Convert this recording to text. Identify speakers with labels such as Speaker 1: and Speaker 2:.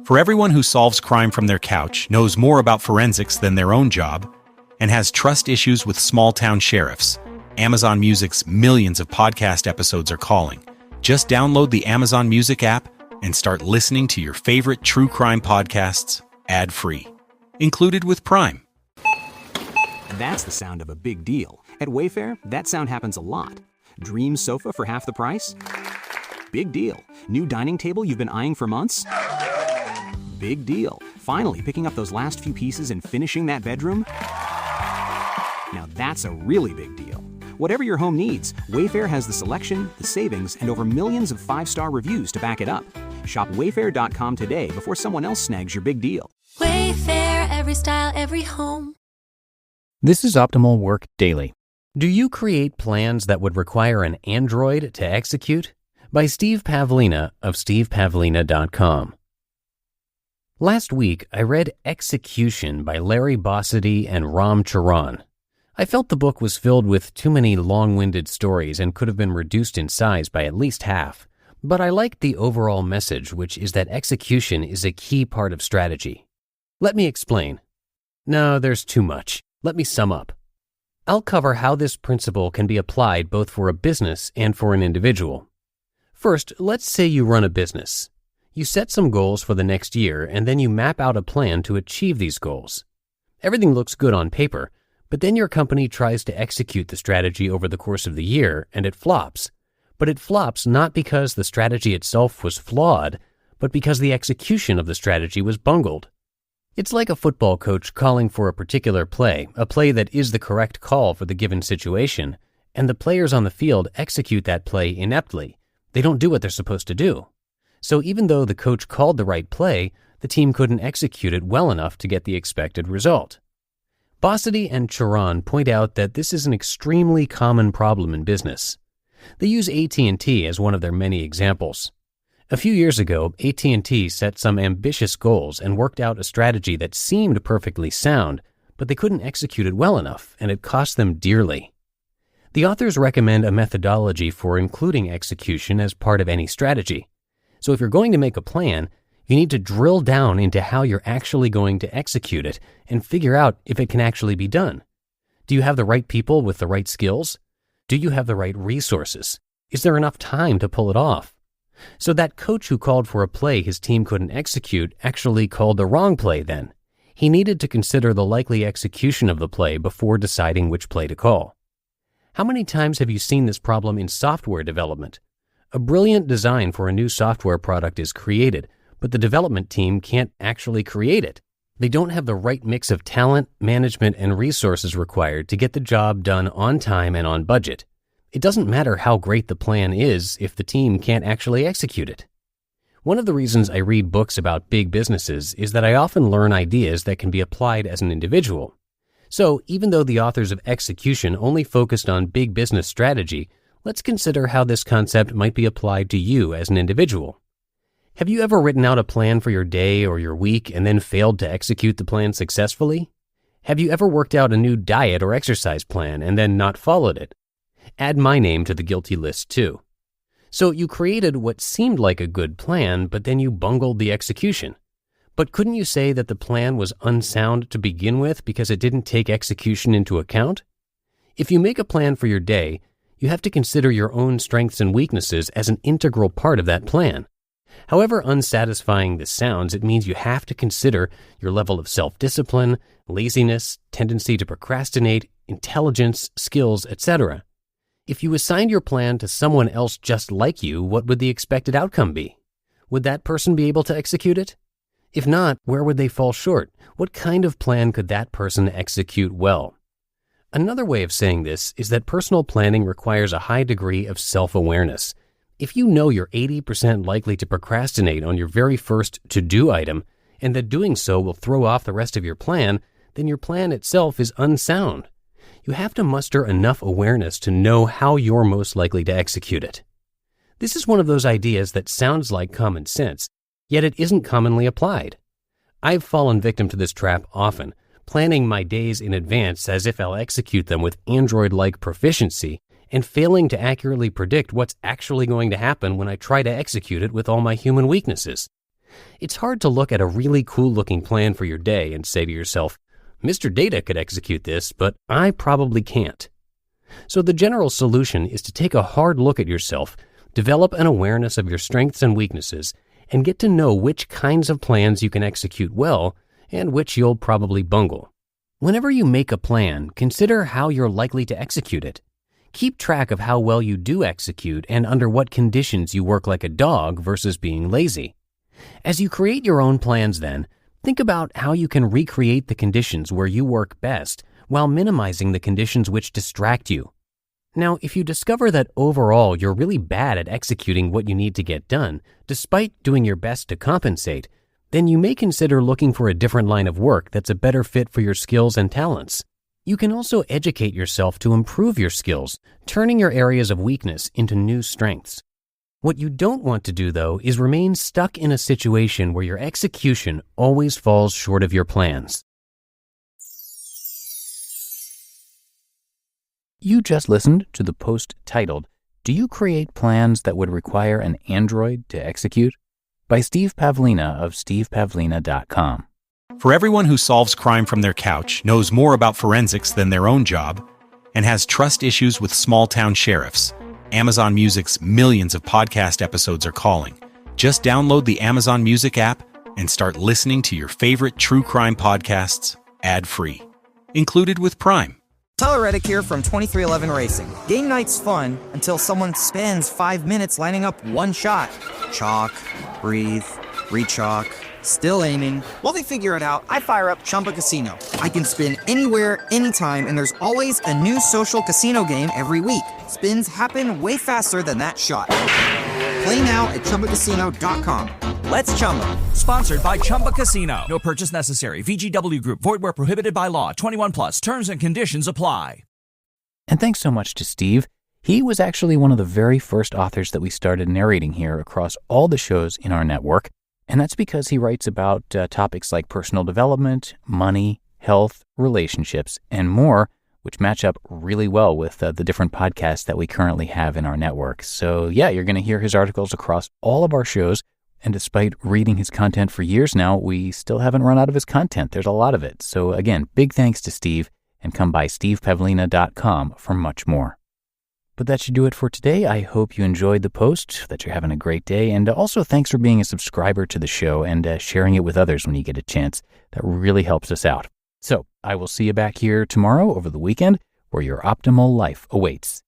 Speaker 1: For everyone who solves crime from their couch, knows more about forensics than their own job, and has trust issues with small-town sheriffs, Amazon Music's millions of podcast episodes are calling. Just download the Amazon Music app and start listening to your favorite true crime podcasts ad-free. Included with Prime.
Speaker 2: That's the sound of a big deal. At Wayfair, that sound happens a lot. Dream sofa for half the price? Big deal. New dining table you've been eyeing for months? Big deal. Finally picking up those last few pieces and finishing that bedroom? Now that's a really big deal. Whatever your home needs, Wayfair has the selection, the savings, and over millions of 5-star reviews to back it up. Shop Wayfair.com today before someone else snags your big deal.
Speaker 3: Wayfair, every style, every home.
Speaker 4: This is Optimal Work Daily. Do you create plans that would require an android to execute? By Steve Pavlina of stevepavlina.com. Last week, I read Execution by Larry Bossidy and Ram Charan. I felt the book was filled with too many long-winded stories and could have been reduced in size by at least half. But I liked the overall message, which is that execution is a key part of strategy. Let me explain. No, there's too much. Let me sum up. I'll cover how this principle can be applied both for a business and for an individual. First, let's say you run a business. You set some goals for the next year, and then you map out a plan to achieve these goals. Everything looks good on paper, but then your company tries to execute the strategy over the course of the year, and it flops. But it flops not because the strategy itself was flawed, but because the execution of the strategy was bungled. It's like a football coach calling for a particular play, a play that is the correct call for the given situation, and the players on the field execute that play ineptly. They don't do what they're supposed to do. So even though the coach called the right play, the team couldn't execute it well enough to get the expected result. Bossidy and Charan point out that this is an extremely common problem in business. They use AT&T as one of their many examples. A few years ago, AT&T set some ambitious goals and worked out a strategy that seemed perfectly sound, but they couldn't execute it well enough, and it cost them dearly. The authors recommend a methodology for including execution as part of any strategy. So if you're going to make a plan, you need to drill down into how you're actually going to execute it and figure out if it can actually be done. Do you have the right people with the right skills? Do you have the right resources? Is there enough time to pull it off? So that coach who called for a play his team couldn't execute actually called the wrong play then. He needed to consider the likely execution of the play before deciding which play to call. How many times have you seen this problem in software development? A brilliant design for a new software product is created, but the development team can't actually create it. They don't have the right mix of talent, management, and resources required to get the job done on time and on budget. It doesn't matter how great the plan is if the team can't actually execute it. One of the reasons I read books about big businesses is that I often learn ideas that can be applied as an individual. So even though the authors of Execution only focused on big business strategy, let's consider how this concept might be applied to you as an individual. Have you ever written out a plan for your day or your week and then failed to execute the plan successfully? Have you ever worked out a new diet or exercise plan and then not followed it? Add my name to the guilty list too. So you created what seemed like a good plan, but then you bungled the execution. But couldn't you say that the plan was unsound to begin with because it didn't take execution into account? If you make a plan for your day, you have to consider your own strengths and weaknesses as an integral part of that plan. However unsatisfying this sounds, it means you have to consider your level of self-discipline, laziness, tendency to procrastinate, intelligence, skills, etc. If you assigned your plan to someone else just like you, what would the expected outcome be? Would that person be able to execute it? If not, where would they fall short? What kind of plan could that person execute well? Another way of saying this is that personal planning requires a high degree of self-awareness. If you know you're 80% likely to procrastinate on your very first to-do item, and that doing so will throw off the rest of your plan, then your plan itself is unsound. You have to muster enough awareness to know how you're most likely to execute it. This is one of those ideas that sounds like common sense, yet it isn't commonly applied. I've fallen victim to this trap often, planning my days in advance as if I'll execute them with android-like proficiency, and failing to accurately predict what's actually going to happen when I try to execute it with all my human weaknesses. It's hard to look at a really cool-looking plan for your day and say to yourself, Mr. Data could execute this, but I probably can't. So the general solution is to take a hard look at yourself, develop an awareness of your strengths and weaknesses, and get to know which kinds of plans you can execute well and which you'll probably bungle. Whenever you make a plan, consider how you're likely to execute it. Keep track of how well you do execute and under what conditions you work like a dog versus being lazy. As you create your own plans then, think about how you can recreate the conditions where you work best while minimizing the conditions which distract you. Now, if you discover that overall you're really bad at executing what you need to get done, despite doing your best to compensate, then you may consider looking for a different line of work that's a better fit for your skills and talents. You can also educate yourself to improve your skills, turning your areas of weakness into new strengths. What you don't want to do, though, is remain stuck in a situation where your execution always falls short of your plans. You just listened to the post titled, "Do You Create Plans That Would Require an Android to Execute?" by Steve Pavlina of stevepavlina.com.
Speaker 1: For everyone who solves crime from their couch, knows more about forensics than their own job, and has trust issues with small-town sheriffs, Amazon Music's millions of podcast episodes are calling. Just download the Amazon Music app and start listening to your favorite true crime podcasts ad-free. Included with Prime.
Speaker 5: Tyler Reddick here from 2311 Racing. Game night's fun until someone spends 5 minutes lining up one shot. Chalk, breathe, re-chalk, still aiming. While they figure it out, I fire up Chumba Casino. I can spin anywhere, anytime, and there's always a new social casino game every week. Spins happen way faster than that shot. Play now at ChumbaCasino.com. Let's Chumba.
Speaker 6: Sponsored by Chumba Casino. No purchase necessary. VGW Group. Void where prohibited by law. 21 plus. Terms and conditions apply.
Speaker 4: And thanks so much to Steve. He was actually one of the very first authors that we started narrating here across all the shows in our network. And that's because he writes about topics like personal development, money, health, relationships, and more, which match up really well with the different podcasts that we currently have in our network. So yeah, you're going to hear his articles across all of our shows. And despite reading his content for years now, we still haven't run out of his content. There's a lot of it. So again, big thanks to Steve, and come by stevepavlina.com for much more. But that should do it for today. I hope you enjoyed the post, that you're having a great day, and also thanks for being a subscriber to the show and sharing it with others when you get a chance. That really helps us out. So I will see you back here tomorrow over the weekend, where your optimal life awaits.